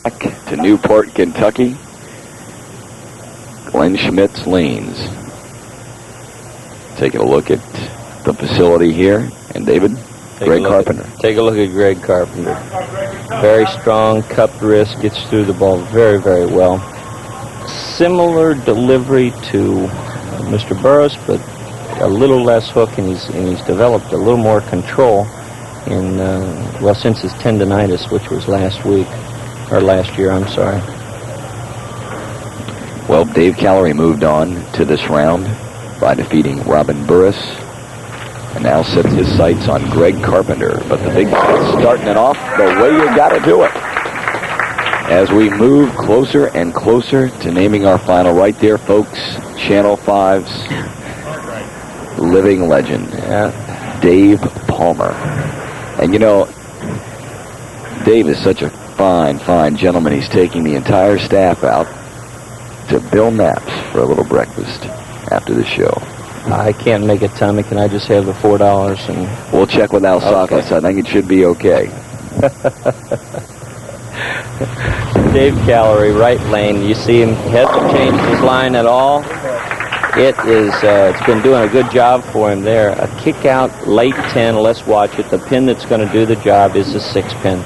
to Newport, Kentucky. Glenn Schmidt's Lanes. Taking a look at the facility here. And David, Greg Carpenter. Take a look at Greg Carpenter. Very strong, cupped wrist, gets through the ball very, very well. Similar delivery to Mr. Burris, but a little less hook, and he's developed a little more control in, well, since his tendonitis, which was last year, I'm sorry. Well, Dave Callery moved on to this round by defeating Robin Burris, and now sets his sights on Greg Carpenter. But the big guy's starting it off the way you got to do it. As we move closer and closer to naming our final, right there, folks, Channel 5's living legend, Dave Palmer. And you know, Dave is such a fine, fine gentleman. He's taking the entire staff out to Bill Knapp's for a little breakfast after the show. I can't make it, Tommy. Can I just have the $4? And we'll check with Al Sakis. I think it should be okay. Dave Callery, right lane. You see him hasn't changed his line at all. It's been doing a good job for him there. A kick out, late 10. Let's watch it. The pin that's going to do the job is the 6-pin.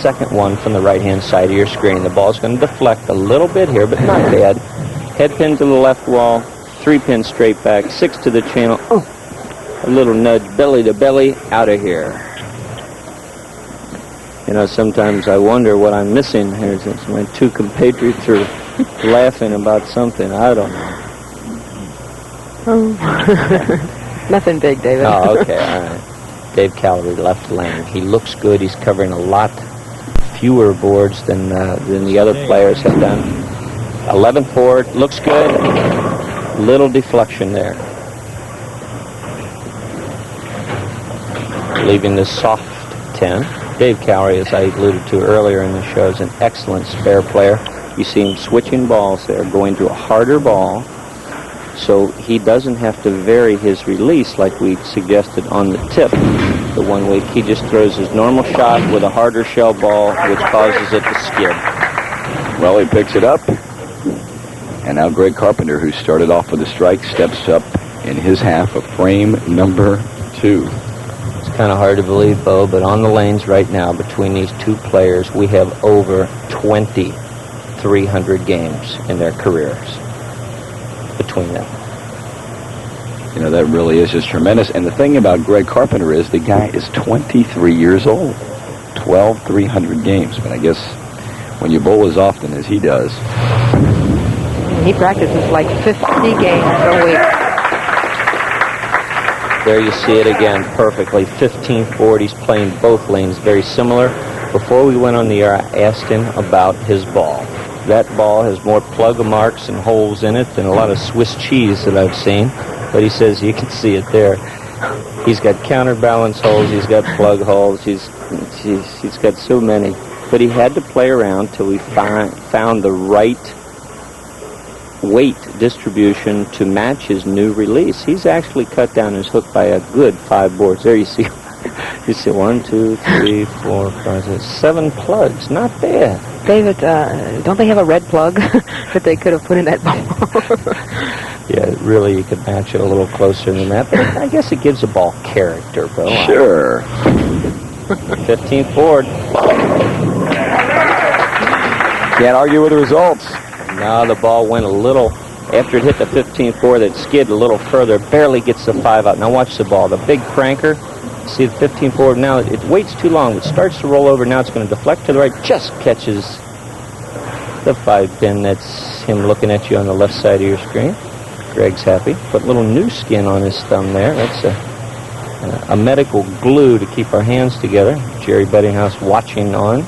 Second one from the right-hand side of your screen. The ball's going to deflect a little bit here, but not bad. Head pin to the left wall. 3-pin straight back. 6 to the channel. Oh, a little nudge, belly to belly, out of here. You know, sometimes I wonder what I'm missing here since my two compatriots are laughing about something. I don't know. Oh. Nothing big, David. Oh, okay, all right. Dave Callery, left lane. He looks good. He's covering a lot fewer boards than the other players have done. 11th board, looks good. Little deflection there. Leaving the soft 10. Dave Callery, as I alluded to earlier in the show, is an excellent spare player. You see him switching balls there, going to a harder ball, so he doesn't have to vary his release like we suggested on the tip. The 1 week, he just throws his normal shot with a harder shell ball, which causes it to skid. Well, he picks it up. And now Greg Carpenter, who started off with a strike, steps up in his half of frame number 2. It's kind of hard to believe, Bo, but on the lanes right now, between these two players, we have over 2,300 games in their careers between them. You know, that really is just tremendous. And the thing about Greg Carpenter is the guy is 23 years old. 1,200 games. But I guess when you bowl as often as he does... He practices like 50 games a week. There you see it again perfectly. 15th board. He's playing both lanes very similar. Before we went on the air, I asked him about his ball. That ball has more plug marks and holes in it than a lot of Swiss cheese that I've seen. But he says you can see it there. He's got counterbalance holes. He's got plug holes. He's got so many. But he had to play around till we found the right weight distribution to match his new release. He's actually cut down his hook by a good 5 boards. There you see 1, 2, 3, 4, 5, 6, 7 plugs. Not bad. David, don't they have a red plug that they could have put in that ball? Yeah, really, you could match it a little closer than that. But I guess it gives a ball character, Bill. Sure. 15th board. Can't argue with the results. Now the ball went a little, after it hit the 15th board, it skidded a little further, barely gets the 5 out. Now watch the ball. The big cranker, see the 15th board, now it waits too long. It starts to roll over. Now it's going to deflect to the right, just catches the 5-pin. That's him looking at you on the left side of your screen. Greg's happy. Put a little new skin on his thumb there. That's a medical glue to keep our hands together. Jerry Bettinghouse watching on.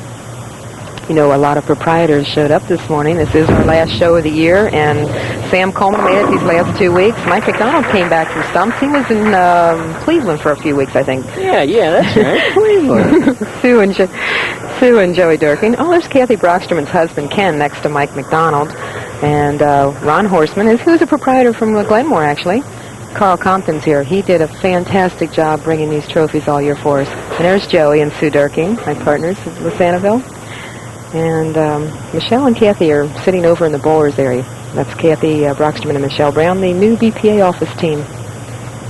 You know, a lot of proprietors showed up this morning. This is our last show of the year, and Sam Coleman made it these last 2 weeks. Mike McDonald came back from stumps. He was in Cleveland for a few weeks, I think. Yeah, that's right. Cleveland. Sue and Joey Durkin. Oh, there's Kathy Brocksterman's husband, Ken, next to Mike McDonald. And Ron Horseman, who's a proprietor from Glenmore, actually. Carl Compton's here. He did a fantastic job bringing these trophies all year for us. And there's Joey and Sue Durkin, my partners at Sanibel. And Michelle and Kathy are sitting over in the bowlers area. That's Kathy Brockstrom and Michelle Brown, the new BPA office team.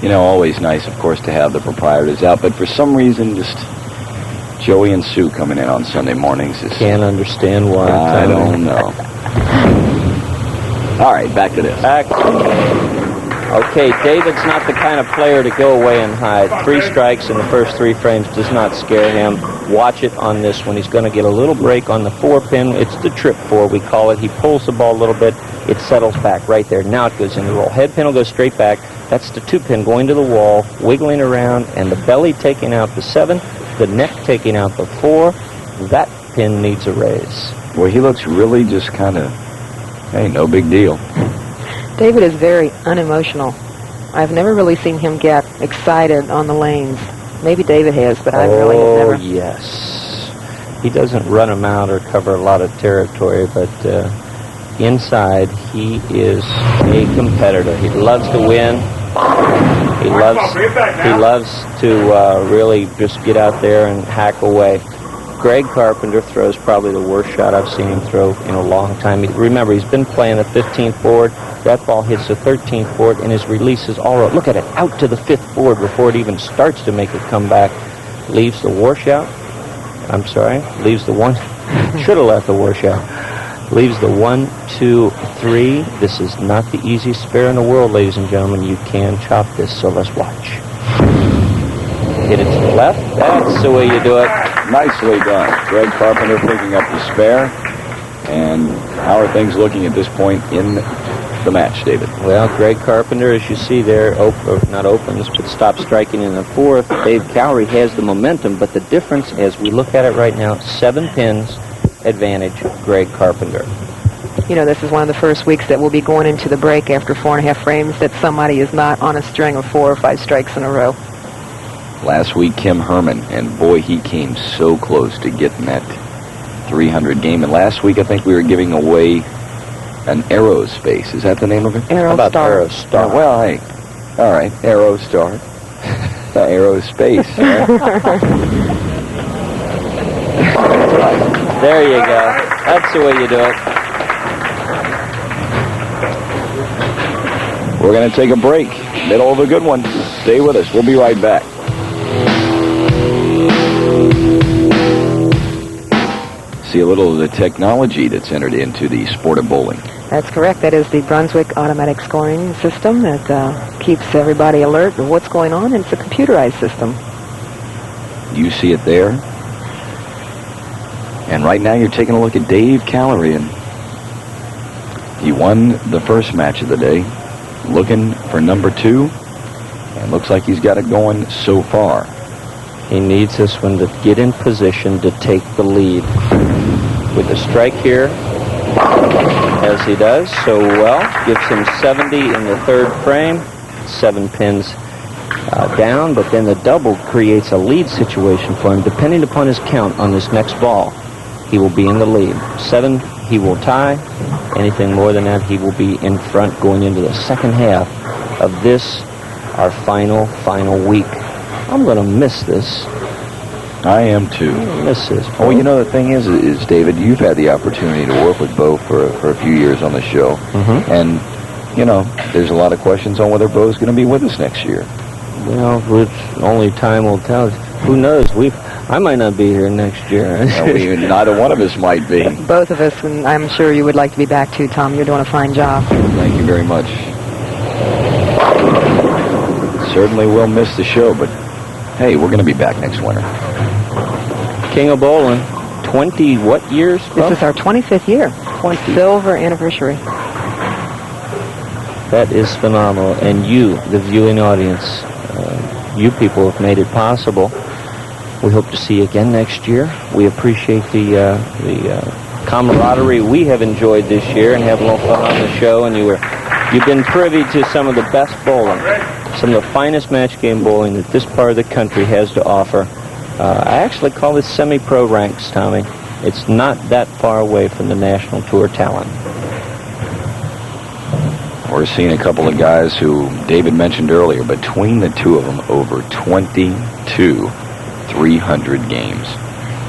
You know, always nice, of course, to have the proprietors out, but for some reason, just Joey and Sue coming in on Sunday mornings is... Can't understand why. I don't know. All right, back to this. Okay, David's not the kind of player to go away and hide. 3 strikes in the first 3 frames does not scare him. Watch it on this one. He's going to get a little break on the 4-pin. It's the trip 4, we call it. He pulls the ball a little bit. It settles back right there. Now it goes in the roll. Head pin will go straight back. That's the 2-pin going to the wall, wiggling around, and the belly taking out the 7, the neck taking out the 4. That pin needs a raise. Well, he looks really just kind of, hey, no big deal. David is very unemotional. I've never really seen him get excited on the lanes. Maybe David has, but I really have never. Oh, yes. He doesn't run them out or cover a lot of territory, but inside, he is a competitor. He loves to win. He loves to really just get out there and hack away. Greg Carpenter throws probably the worst shot I've seen him throw in a long time. Remember, he's been playing the 15th board. That ball hits the 13th board, and his release is all right. Look at it, out to the 5th board before it even starts to make it come back. Leaves the washout. I'm sorry, leaves the one. Should have left the washout. Leaves the 1, 2, 3. This is not the easiest spare in the world, ladies and gentlemen. You can chop this, so let's watch. Hit it to the left. That's the way you do it. Nicely done. Greg Carpenter picking up the spare. And how are things looking at this point in the match, David? Well, Greg Carpenter, as you see there, not opens, but stops striking in the 4th. Dave Callery has the momentum, but the difference, as we look at it right now, 7 pins advantage Greg Carpenter. You know, this is one of the first weeks that we'll be going into the break after 4.5 frames that somebody is not on a string of 4 or 5 strikes in a row. Last week, Kim Herman, and boy, he came so close to getting that 300 game. And last week, I think we were giving away an Aerospace. Is that the name of it? Aerostar. How about Aerostar? Well, hey, all right, Aerostar. Aerospace. There you go. That's the way you do it. We're going to take a break. Middle of a good one. Stay with us. We'll be right back. See a little of the technology that's entered into the sport of bowling. That's correct. That is the Brunswick automatic scoring system that keeps everybody alert of what's going on. It's a computerized system. You see it there. And right now you're taking a look at Dave Callery. And he won the first match of the day. Looking for number 2. And looks like he's got it going so far. He needs this one to get in position to take the lead. With a strike here, as he does so well, gives him 70 in the 3rd frame, 7 pins down, but then the double creates a lead situation for him. Depending upon his count on this next ball, he will be in the lead. 7, he will tie. Anything more than that, he will be in front going into the second half of this, our final week. I'm going to miss this. I am too. Miss this. Oh, you know, the thing is David, you've had the opportunity to work with Bo for a few years on the show. Mm-hmm. And, you know, there's a lot of questions on whether Bo's going to be with us next year. Well, which only time will tell. Who knows? I might not be here next year. Neither one of us might be. Both of us, and I'm sure you would like to be back too, Tom. You're doing a fine job. Thank you very much. Certainly will miss the show, but hey, we're going to be back next winter. King of Bowling, 20 what years? This is our 25th year. 20. Silver anniversary. That is phenomenal. And you, the viewing audience, you people have made it possible. We hope to see you again next year. We appreciate the camaraderie we have enjoyed this year and have a little fun on the show. And you've been privy to some of the best bowling, some of the finest match game bowling that this part of the country has to offer. I actually call this semi-pro ranks, Tommy. It's not that far away from the national tour talent. We're seeing a couple of guys who David mentioned earlier, between the two of them, over 22 300 games.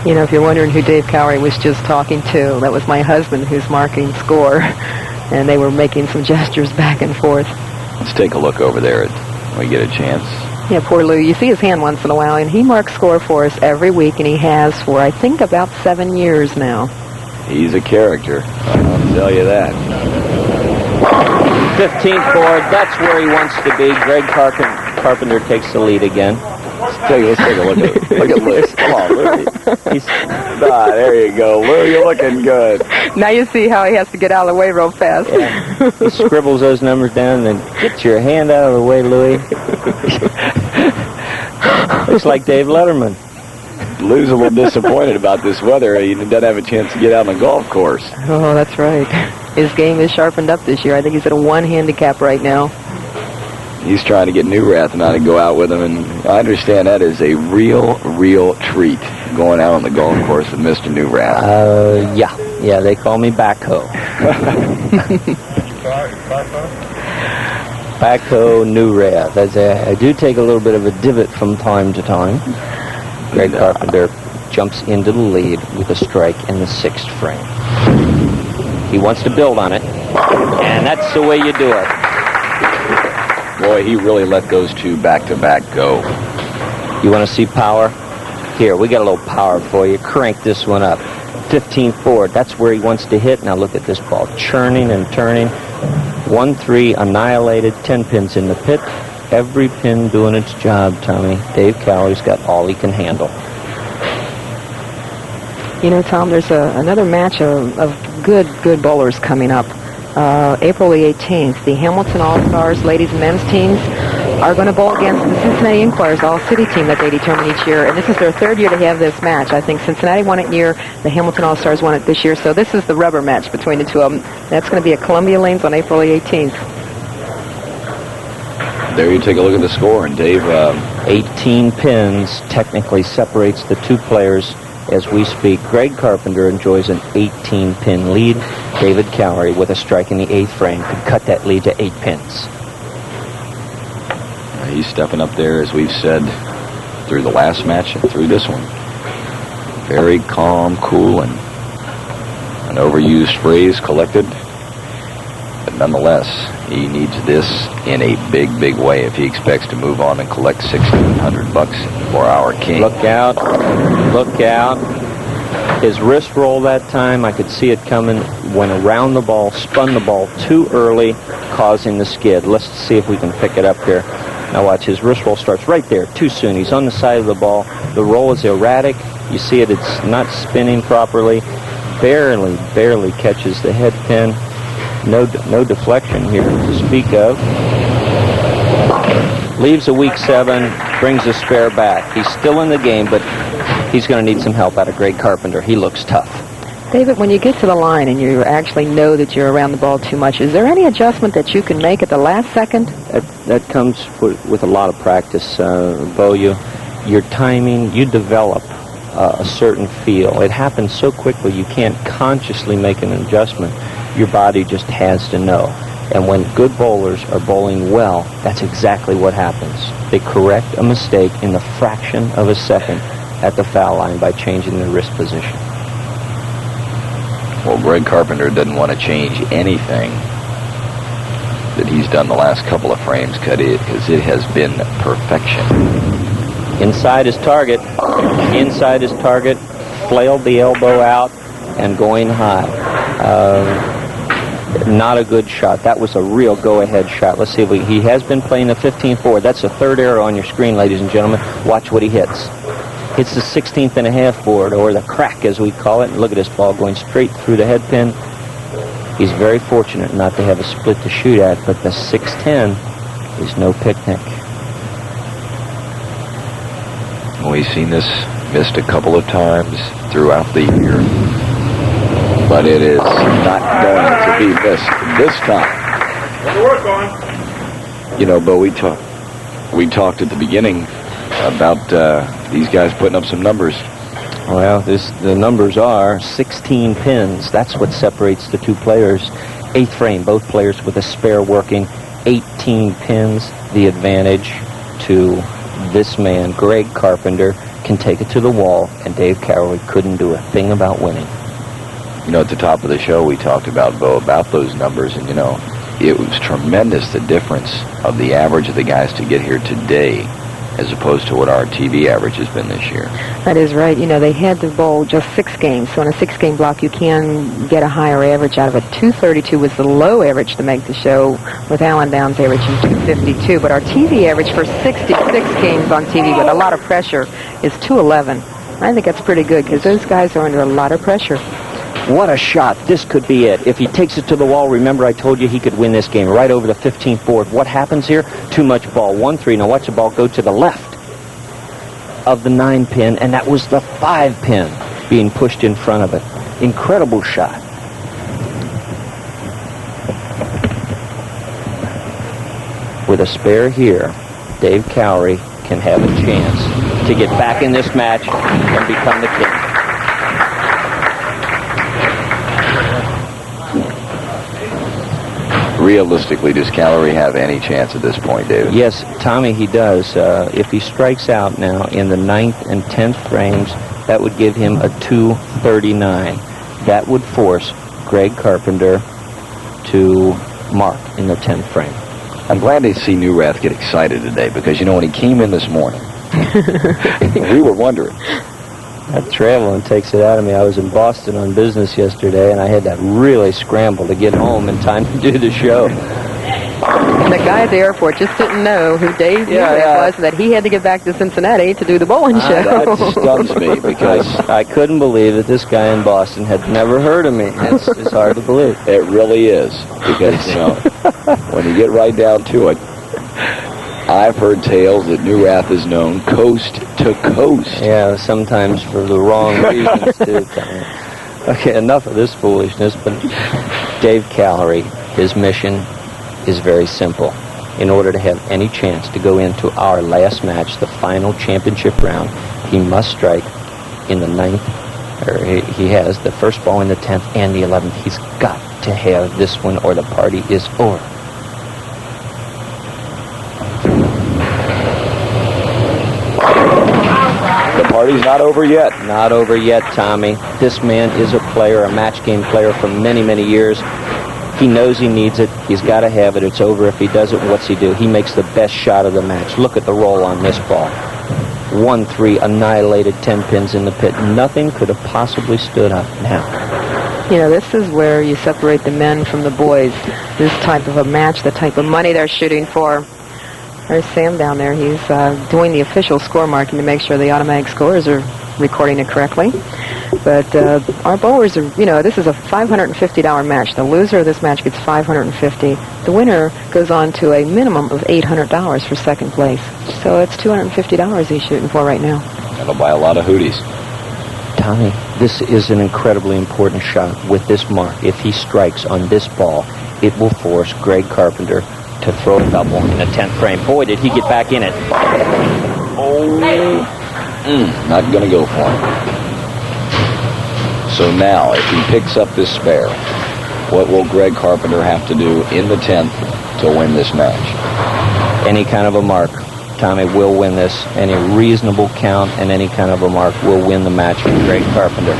You know, if you're wondering who Dave Callery was just talking to, that was my husband who's marking score, and they were making some gestures back and forth. Let's take a look over there when we get a chance. Yeah, poor Lou. You see his hand once in a while, and he marks score for us every week, and he has for, I think, about 7 years now. He's a character, I'll tell you that. 15th board, that's where he wants to be. Greg Carpenter takes the lead again. Let's take a look at Look at Lou. Come on, Lou. There you go, Lou. You're looking good. Now you see how he has to get out of the way real fast. Yeah. He scribbles those numbers down and then get your hand out of the way, Louie. Looks like Dave Letterman. Lou's a little disappointed about this weather. He doesn't have a chance to get out on the golf course. Oh, that's right. His game is sharpened up this year. I think he's at a 1 handicap right now. He's trying to get Newrath and I to go out with him, and I understand that is a real treat, going out on the golf course with Mr. Newrath. Yeah, they call me Backhoe. Backhoe Newrath. I do take a little bit of a divot from time to time. Greg Carpenter jumps into the lead with a strike in the 6th frame. He wants to build on it, and that's the way you do it. Boy, he really let those two back-to-back go. You want to see power? Here, we got a little power for you. Crank this one up. 15th board, that's where he wants to hit. Now look at this ball, churning and turning. 1-3 annihilated, 10 pins in the pit. Every pin doing its job, Tommy. Dave Callery's got all he can handle. You know, Tom, there's another match of good bowlers coming up. April the 18th, the Hamilton All-Stars ladies and men's teams are going to bowl against the Cincinnati Inquirers All-City team that they determine each year, and this is their 3rd year to have this match. I think Cincinnati won it year, the Hamilton All-Stars won it this year, so this is the rubber match between the two of them. That's going to be at Columbia Lanes on April the 18th. There you take a look at the score, and Dave... 18 pins technically separates the two players as we speak. Greg Carpenter enjoys an 18-pin lead. David Callery, with a strike in the 8th frame, could cut that lead to 8 pins. He's stepping up there, as we've said, through the last match and through this one. Very calm, cool, and an overused phrase collected. But nonetheless, he needs this in a big way if he expects to move on and collect $1,600 for our king. Look out. Look out. His wrist roll that time, I could see it coming, went around the ball, spun the ball too early, causing the skid. Let's see if we can pick it up here. Now watch, his wrist roll starts right there, too soon. He's on the side of the ball. The roll is erratic. You see it, it's not spinning properly. Barely catches the head pin. No deflection here to speak of. Leaves a weak 7, brings a spare back. He's still in the game, but he's going to need some help out of Greg Carpenter. He looks tough. David, when you get to the line and you actually know that you're around the ball too much, is there any adjustment that you can make at the last second? That comes with a lot of practice, Bo. Your timing, you develop a certain feel. It happens so quickly you can't consciously make an adjustment. Your body just has to know. And when good bowlers are bowling well, that's exactly what happens. They correct a mistake in the fraction of a second at the foul line by changing their wrist position. Well, Greg Carpenter doesn't want to change anything that he's done the last couple of frames, because it has been perfection. Inside his target, flailed the elbow out and going high. Not a good shot. That was a real go-ahead shot. Let's see if he has been playing the 15th board. That's the 3rd arrow on your screen, ladies and gentlemen. Watch what he hits. Hits the 16th and a half board, or the crack as we call it. And look at this ball going straight through the head pin. He's very fortunate not to have a split to shoot at, but the 610 is no picnic. We've seen this missed a couple of times throughout the year, but it is not going to be missed this time. What to work on? You know, Bo, we talked at the beginning about these guys putting up some numbers. Well, the numbers are 16 pins. That's what separates the two players. 8th frame, both players with a spare working. 18 pins, the advantage to this man, Greg Carpenter. can take it to the wall, and Dave Callery couldn't do a thing about winning. You know, at the top of the show, we talked about, Bo, about those numbers, and, you know, it was tremendous, the difference of the average of the guys to get here today as opposed to what our TV average has been this year. That is right. You know, they had to bowl just 6 games. So in a 6-game block, you can get a higher average out of it. 232 was the low average to make the show, with Alan Downs averaging 252. But our TV average for 66 games on TV with a lot of pressure is 211. I think that's pretty good because those guys are under a lot of pressure. What a shot. This could be it. If he takes it to the wall, remember I told you he could win this game right over the 15th board. What happens here? Too much ball. 1-3. Now watch the ball go to the left of the 9-pin, and that was the 5-pin being pushed in front of it. Incredible shot. With a spare here, Dave Callery can have a chance to get back in this match and become the king. Realistically, does Callery have any chance at this point, David? Yes, Tommy, he does. If he strikes out now in the 9th and 10th frames, that would give him a 239. That would force Greg Carpenter to mark in the 10th frame. I'm glad to see Newrath get excited today because, you know, when he came in this morning, we were wondering. That traveling takes it out of me. I was in Boston on business yesterday, and I had to really scramble to get home in time to do the show. And the guy at the airport just didn't know who Dave was, that he had to get back to Cincinnati to do the bowling show. That stuns me because I couldn't believe that this guy in Boston had never heard of me. It's hard to believe. it really is because, you know, when you get right down to it, I've heard tales that Newrath is known coast to coast. Yeah, sometimes for the wrong reasons, too. Okay, enough of this foolishness, but Dave Callery, his mission is very simple. In order to have any chance to go into our last match, the final championship round, he must strike in the 9th, or he has the first ball in the 10th and the 11th. He's got to have this one or the party is over. The party's not over yet. Not over yet, Tommy. This man is a player, a match game player for many, many years. He knows he needs it. He's got to have it. It's over. If he doesn't, what's he do? He makes the best shot of the match. Look at the roll on this ball. 1-3, annihilated, 10 pins in the pit. Nothing could have possibly stood up now. You know, this is where you separate the men from the boys. This type of a match, the type of money they're shooting for. There's Sam down there. He's doing the official score marking to make sure the automatic scores are recording it correctly. But our bowlers are, you know, this is a $550 match. The loser of this match gets $550. The winner goes on to a minimum of $800 for second place. So it's $250 he's shooting for right now. That'll buy a lot of hooties. Tommy, this is an incredibly important shot with this mark. If he strikes on this ball, it will force Greg Carpenter to throw a double in the 10th frame. Boy, did he get back in it. Not going to go for him. So now, if he picks up this spare, what will Greg Carpenter have to do in the 10th to win this match? Any kind of a mark. Tommy will win this. Any reasonable count and any kind of a mark will win the match for Greg Carpenter.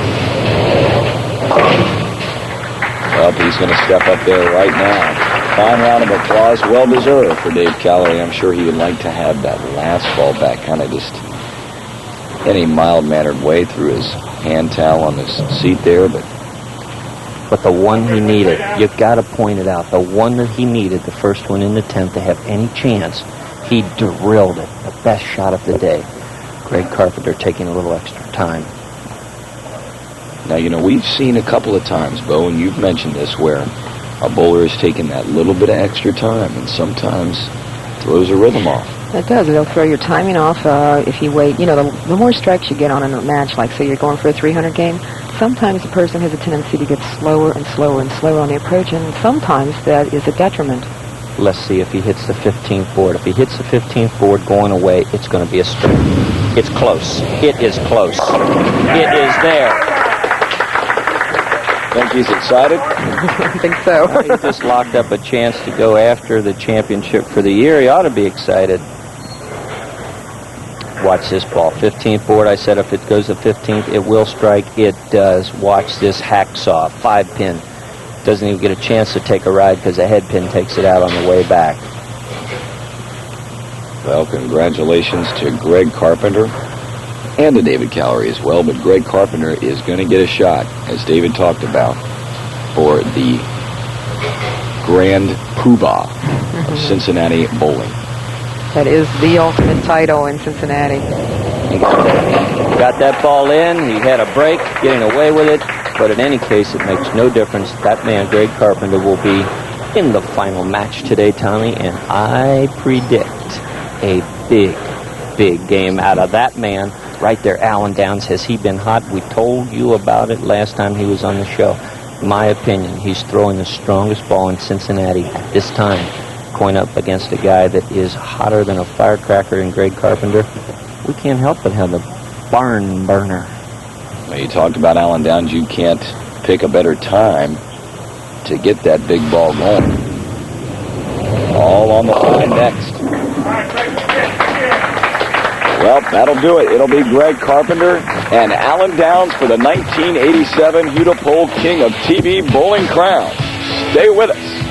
Well, he's going to step up there right now. Fine round of applause, well deserved for Dave Callery. I'm sure he would like to have that last ball back, kind of just any mild-mannered way through his hand towel on his seat there, but the one he needed, you've got to point it out, the one that he needed, the first one in the 10th to have any chance, he drilled it, the best shot of the day. Greg Carpenter taking a little extra time. Now, you know, we've seen a couple of times, Bo, and you've mentioned this, where a bowler has taken that little bit of extra time and sometimes throws a rhythm off. It does. It'll throw your timing off if you wait. You know, the more strikes you get on a match, like say you're going for a 300 game, sometimes the person has a tendency to get slower and slower and slower on the approach, and sometimes that is a detriment. Let's see if he hits the 15th board. If he hits the 15th board going away, it's going to be a strike. It's close. It is close. It is there. Think he's excited? I think so. He just locked up a chance to go after the championship for the year. He ought to be excited. Watch this ball. 15th board. I said if it goes to 15th, it will strike. It does. Watch this hacksaw. 5-pin. Doesn't even get a chance to take a ride because the head pin takes it out on the way back. Well, congratulations to Greg Carpenter and to David Callery as well. But Greg Carpenter is going to get a shot, as David talked about, for the Grand Poobah of Cincinnati Bowling. That is the ultimate title in Cincinnati. He got that ball in. He had a break, getting away with it. But in any case, it makes no difference. That man, Greg Carpenter, will be in the final match today, Tommy. And I predict a big, big game out of that man right there. Alan Downs, has he been hot? We told you about it last time he was on the show. In my opinion, he's throwing the strongest ball in Cincinnati at this time. Going up against a guy that is hotter than a firecracker in Greg Carpenter. We can't help but have a barn burner. Well, you talked about Alan Downs. You can't pick a better time to get that big ball going. All on the line next. Well, that'll do it. It'll be Greg Carpenter and Alan Downs for the 1987 Huda Pole King of TV Bowling Crown. Stay with us.